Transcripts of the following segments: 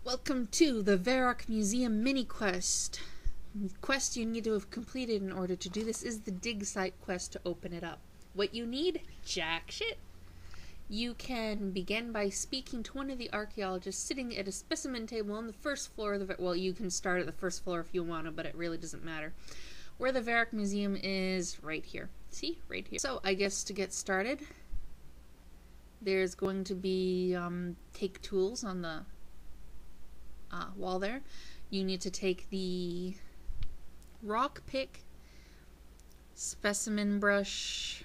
Welcome to the Varrock Museum mini quest. The quest you need to have completed in order to do this is the dig site quest to open it up. What you need? Jack shit. You can begin by speaking to one of the archaeologists sitting at a specimen table on the first floor of the... Well, you can start at the first floor if you want to, but it really doesn't matter. Where the Varrock Museum is right here. See? Right here. So, I guess to get started, there's going to be take tools on the wall there. You need to take the rock pick, specimen brush.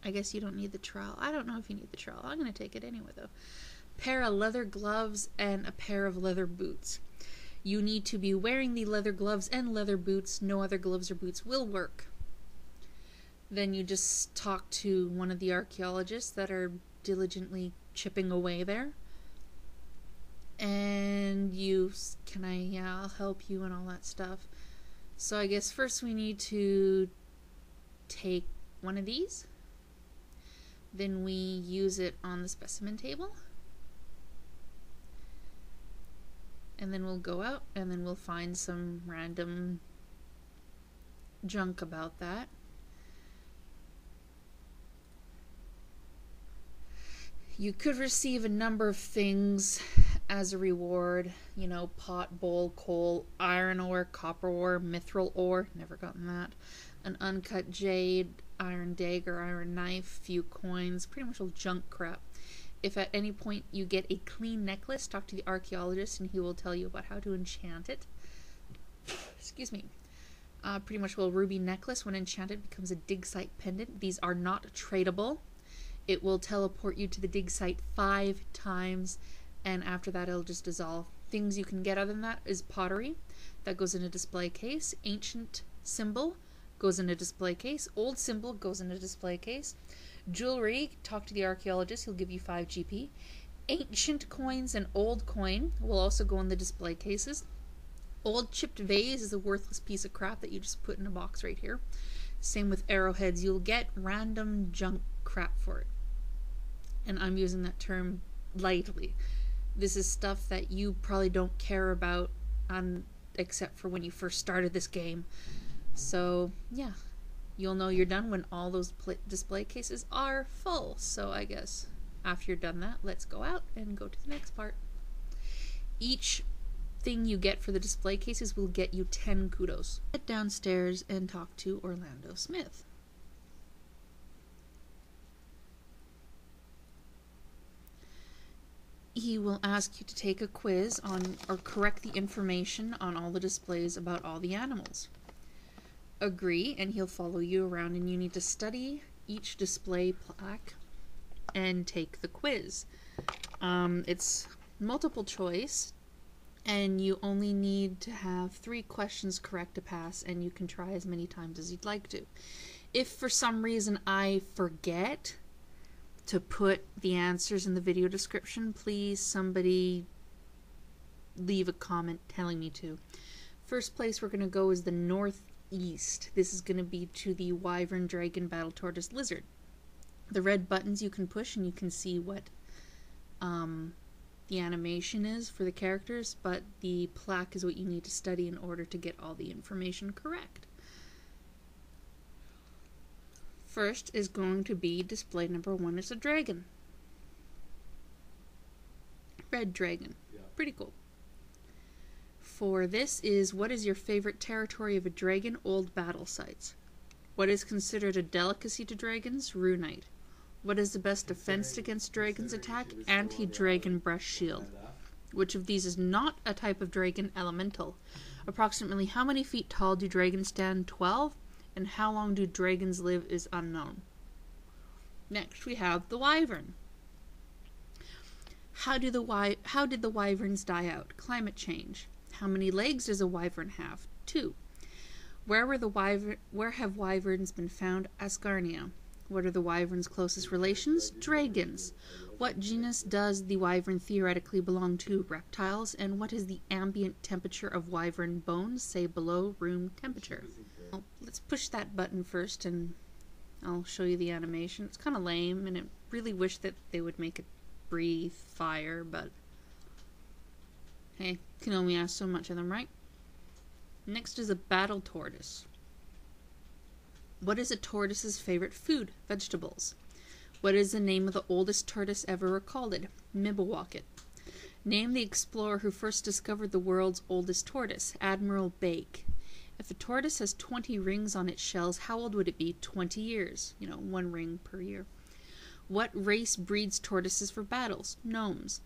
I guess you don't need the trowel. I don't know if you need the trowel. I'm going to take it anyway though. Pair of leather gloves and a pair of leather boots. You need to be wearing the leather gloves and leather boots. No other gloves or boots will work. Then you just talk to one of the archaeologists that are diligently chipping away there. And I'll help you and all that stuff. So I guess first we need to take one of these. Then we use it on the specimen table. And then we'll go out and then we'll find some random junk about that. You could receive a number of things as a reward, you know, pot, bowl, coal, iron ore, copper ore, mithril ore, never gotten that, an uncut jade, iron dagger, iron knife, few coins, pretty much all junk crap. If at any point you get a clean necklace, talk to the archaeologist and he will tell you about how to enchant it. Excuse me. Pretty much a ruby necklace, when enchanted, becomes a dig site pendant. These are not tradable. It will teleport you to the dig site 5 times, and after that it'll just dissolve. Things you can get other than that is pottery. That goes in a display case. Ancient symbol goes in a display case. Old symbol goes in a display case. Jewelry, talk to the archaeologist, he'll give you 5 GP. Ancient coins and old coin will also go in the display cases. Old chipped vase is a worthless piece of crap that you just put in a box right here. Same with arrowheads. You'll get random junk crap for it. And I'm using that term lightly. This is stuff that you probably don't care about except for when you first started this game. So, yeah. You'll know you're done when all those display cases are full. So I guess after you're done that, let's go out and go to the next part. Each thing you get for the display cases will get you 10 kudos. Get downstairs and talk to Orlando Smith. He will ask you to take a quiz on or correct the information on all the displays about all the animals. Agree, and he'll follow you around, and you need to study each display plaque and take the quiz. It's multiple choice, and you only need to have 3 questions correct to pass, and you can try as many times as you'd like to. If for some reason I forget to put the answers in the video description, please somebody leave a comment telling me to. First place we're going to go is the northeast. This is going to be to the Wyvern, Dragon, Battle Tortoise, Lizard. The red buttons you can push and you can see what the animation is for the characters, but the plaque is what you need to study in order to get all the information correct. First is going to be display number 1 is a dragon. Red dragon. Yeah. Pretty cool. For this is, what is your favorite territory of a dragon? Old battle sites. What is considered a delicacy to dragons? Runite. What is the best defense against dragons' attack? Anti-dragon brush shield. Which of these is not a type of dragon? Elemental. Approximately how many feet tall do dragons stand? 12. And how long do dragons live is unknown. Next we have the wyvern. How did the wyverns die out? Climate change. How many legs does a wyvern have? 2. Where have wyverns been found? Asgarnia. What are the wyvern's closest relations? Dragons. What genus does the wyvern theoretically belong to? Reptiles. And what is the ambient temperature of wyvern bones? Say below room temperature. Well, let's push that button first and I'll show you the animation. It's kind of lame and I really wish that they would make it breathe fire, but Hey, can only ask so much of them, right? Next is a battle tortoise. What is a tortoise's favorite food? Vegetables. What is the name of the oldest tortoise ever recorded? Mibbiwocket. Name the explorer who first discovered the world's oldest tortoise. Admiral Bake. If a tortoise has 20 rings on its shells, how old would it be? 20 years. 1 ring per year. What race breeds tortoises for battles? Gnomes.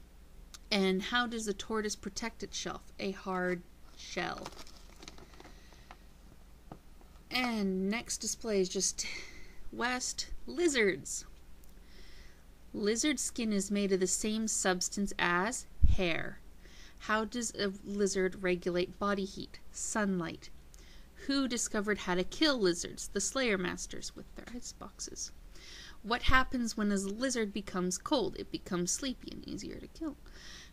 And how does the tortoise protect itself? A hard shell. And next display is just west. Lizards. Lizard skin is made of the same substance as hair. How does a lizard regulate body heat? Sunlight. Who discovered how to kill lizards? The Slayer Masters with their ice boxes. What happens when a lizard becomes cold? It becomes sleepy and easier to kill.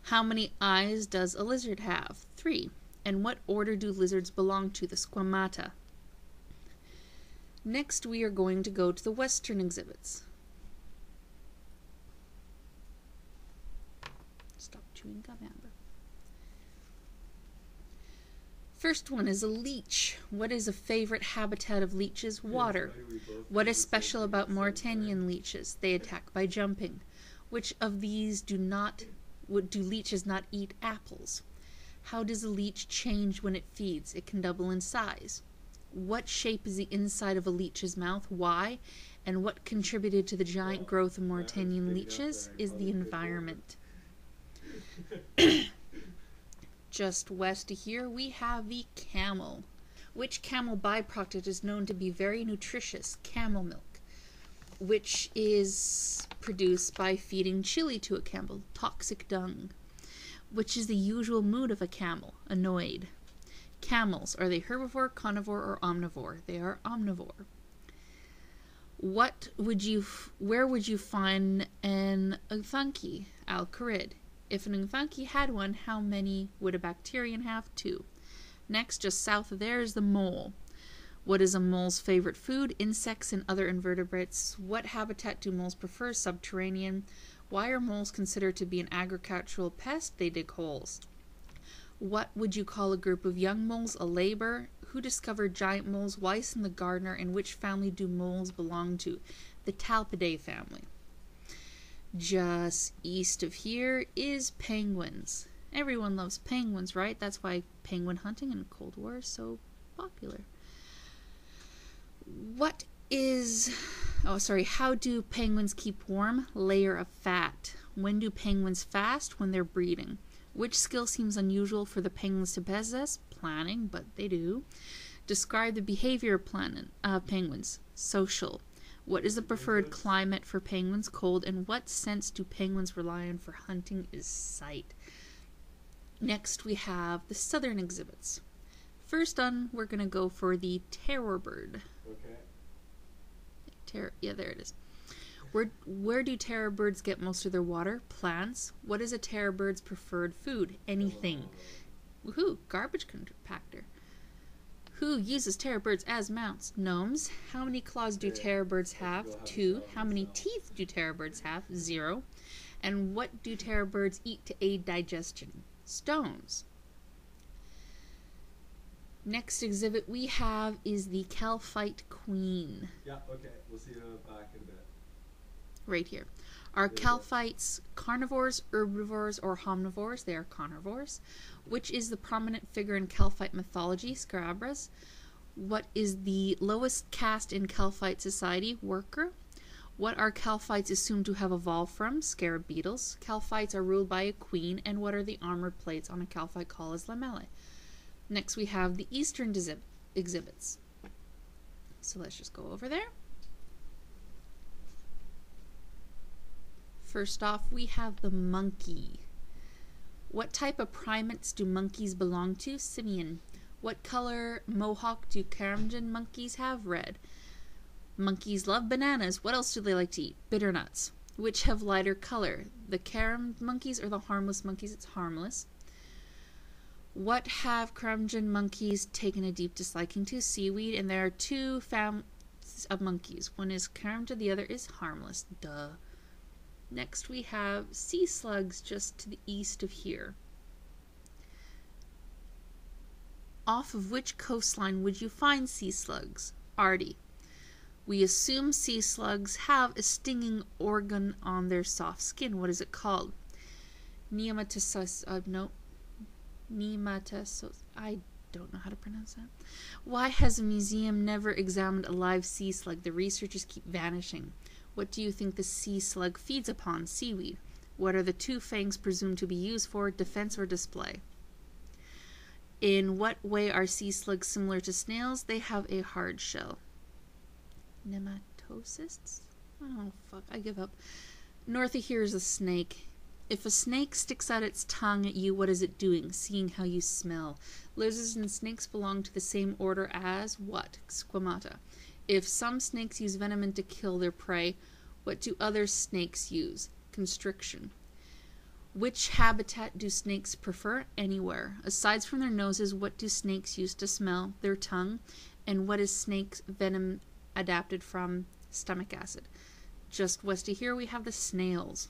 How many eyes does a lizard have? 3. And what order do lizards belong to? The Squamata. Next, we are going to go to the Western exhibits. Stop chewing gum, Amber. First one is a leech. What is a favorite habitat of leeches? Water. What is special about Mauritanian leeches? They attack by jumping. Which of these do leeches not eat apples? How does a leech change when it feeds? It can double in size. What shape is the inside of a leech's mouth? Why? And what contributed to the giant growth of Mauritanian leeches is the environment. Just west of here, we have the camel. Which camel byproduct is known to be very nutritious? Camel milk. Which is produced by feeding chili to a camel? Toxic dung. Which is the usual mood of a camel? Annoyed. Camels, are they herbivore, carnivore, or omnivore? They are omnivore. Where would you find an Unfunky? Al-Kharid. If an Unfunky had one, how many would a bacterian have? 2. Next, just south of there is the mole. What is a mole's favorite food? Insects and other invertebrates. What habitat do moles prefer? Subterranean. Why are moles considered to be an agricultural pest? They dig holes. What would you call a group of young moles? A labor. Who discovered giant moles? Weiss and the gardener. And which family do moles belong to? The Talpidae family. Just east of here is penguins. Everyone loves penguins, right? That's why penguin hunting in Cold War is so popular. How do penguins keep warm? Layer of fat. When do penguins fast? When they're breeding. Which skill seems unusual for the penguins to possess? Planning, but they do. Describe the behavior of penguins. Social. What is the preferred climate for penguins? Cold. And what sense do penguins rely on for hunting? Is sight. Next we have the southern exhibits. First on, we're going to go for the terror bird. Okay. Yeah, there it is. Where do terror birds get most of their water? Plants. What is a terror bird's preferred food? Anything. Woohoo! Garbage compactor. Who uses terror birds as mounts? Gnomes. How many claws do terror birds have? 2. How many teeth do terror birds have? 0. And what do terror birds eat to aid digestion? Stones. Next exhibit we have is the Calphite Queen. Yeah, okay. We'll see you back in a bit. Right here. Are Calphites carnivores, herbivores, or omnivores? They are carnivores. Which is the prominent figure in Calphite mythology? Scarabras. What is the lowest caste in Calphite society? Worker. What are Calphites assumed to have evolved from? Scarab beetles. Calphites are ruled by a queen. And what are the armored plates on a Calphite called as lamellae? Next we have the eastern exhibits. So let's just go over there. First off, we have the monkey. What type of primates do monkeys belong to? Simian. What color mohawk do Karamjan monkeys have? Red. Monkeys love bananas. What else do they like to eat? Bitter nuts. Which have lighter color? The Karam monkeys or the harmless monkeys? It's harmless. What have Karamjan monkeys taken a deep disliking to? Seaweed. And there are 2 families of monkeys. One is Karamjan, the other is harmless. Duh. Next we have sea slugs just to the east of here. Off of which coastline would you find sea slugs? Artie. We assume sea slugs have a stinging organ on their soft skin. What is it called? Nematocyst. No. Nematocyst. I don't know how to pronounce that. Why has a museum never examined a live sea slug? The researchers keep vanishing. What do you think the sea slug feeds upon? Seaweed. What are the two fangs presumed to be used for? Defense or display? In what way are sea slugs similar to snails? They have a hard shell. Nematocysts? Oh, fuck. I give up. North of here is a snake. If a snake sticks out its tongue at you, what is it doing? Seeing how you smell. Lizards and snakes belong to the same order as what? Squamata. If some snakes use venom to kill their prey, what do other snakes use? Constriction. Which habitat do snakes prefer? Anywhere. Aside from their noses, what do snakes use to smell? Their tongue. And what is snake's venom adapted from? Stomach acid. Just west of here we have the snails.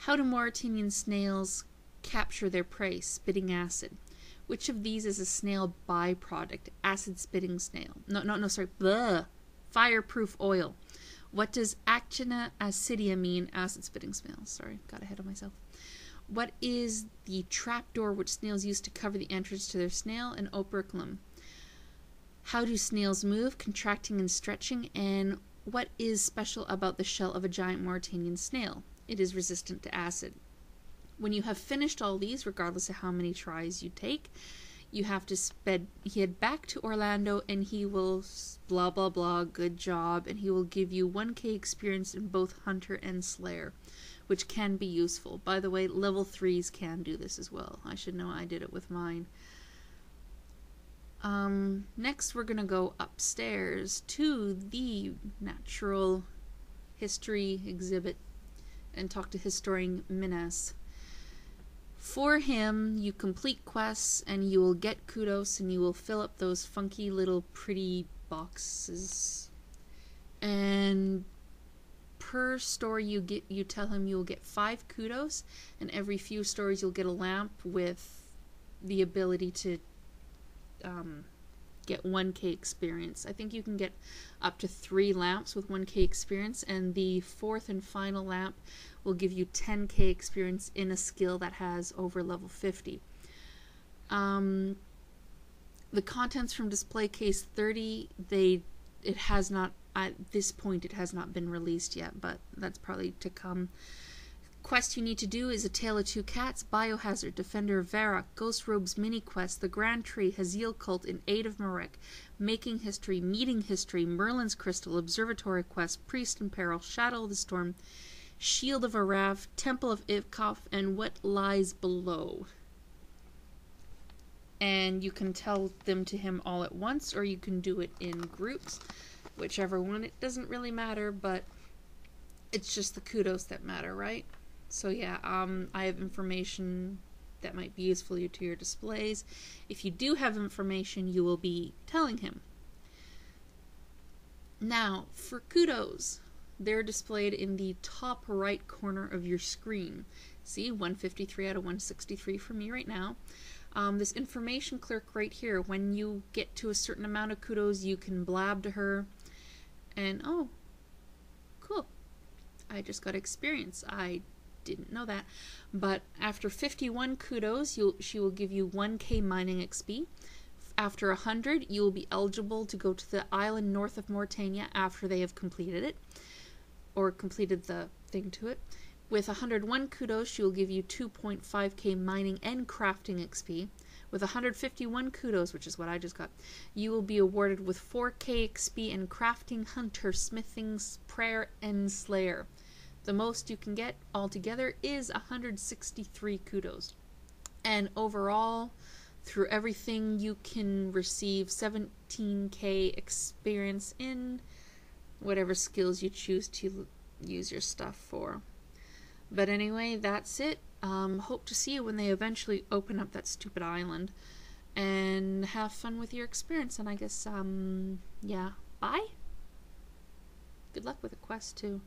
How do Mauritanian snails capture their prey? Spitting acid. Which of these is a snail byproduct? Acid spitting snail. Sorry. Bleh. Fireproof oil. What does Actina acidia mean? Acid spitting snail. Sorry, got ahead of myself. What is the trapdoor which snails use to cover the entrance to their snail? An operculum. How do snails move? Contracting and stretching. And what is special about the shell of a giant Mauritanian snail? It is resistant to acid. When you have finished all these, regardless of how many tries you take, you have to head back to Orlando, and he will blah blah blah, good job, and he will give you 1k experience in both Hunter and Slayer, which can be useful. By the way, level 3s can do this as well. I should know, I did it with mine. Next we're gonna go upstairs to the natural history exhibit and talk to historian Minas. For him, you complete quests and you will get kudos and you will fill up those funky little pretty boxes. And per story you tell him you will get 5 kudos, and every few stories you'll get a lamp with the ability to get 1k experience. I think you can get up to 3 lamps with 1k experience, and the 4th and final lamp will give you 10k experience in a skill that has over level 50. The contents from display case 30, it has not, at this point it has not been released yet, but that's probably to come. Quest you need to do is A Tale of Two Cats, Biohazard, Defender of Varrock, Ghost Robe's Mini Quest, The Grand Tree, Haziel Cult, In Aid of Marek, Making History, Meeting History, Merlin's Crystal, Observatory Quest, Priest in Peril, Shadow of the Storm, Shield of Arav, Temple of Ivkov, and What Lies Below. And you can tell them to him all at once, or you can do it in groups. Whichever one, it doesn't really matter, but it's just the kudos that matter, right? So yeah, I have information that might be useful to your displays. If you do have information, you will be telling him. Now, for kudos, they're displayed in the top right corner of your screen. See, 153 out of 163 for me right now. This information clerk right here, when you get to a certain amount of kudos, you can blab to her. And, oh, cool. I just got experience. I didn't know that. But after 51 kudos, she will give you 1k mining XP. After 100, you will be eligible to go to the island north of Mauritania after they have completed it, or completed the thing to it. With 101 kudos, she will give you 2.5k mining and crafting XP. With 151 kudos, which is what I just got, you will be awarded with 4k XP in crafting, hunter, smithing, prayer, and slayer. The most you can get altogether is 163 kudos. And overall, through everything, you can receive 17k experience in whatever skills you choose to use your stuff for. But anyway, that's it. Hope to see you when they eventually open up that stupid island. And have fun with your experience. And I guess, yeah, bye? Good luck with the quest, too.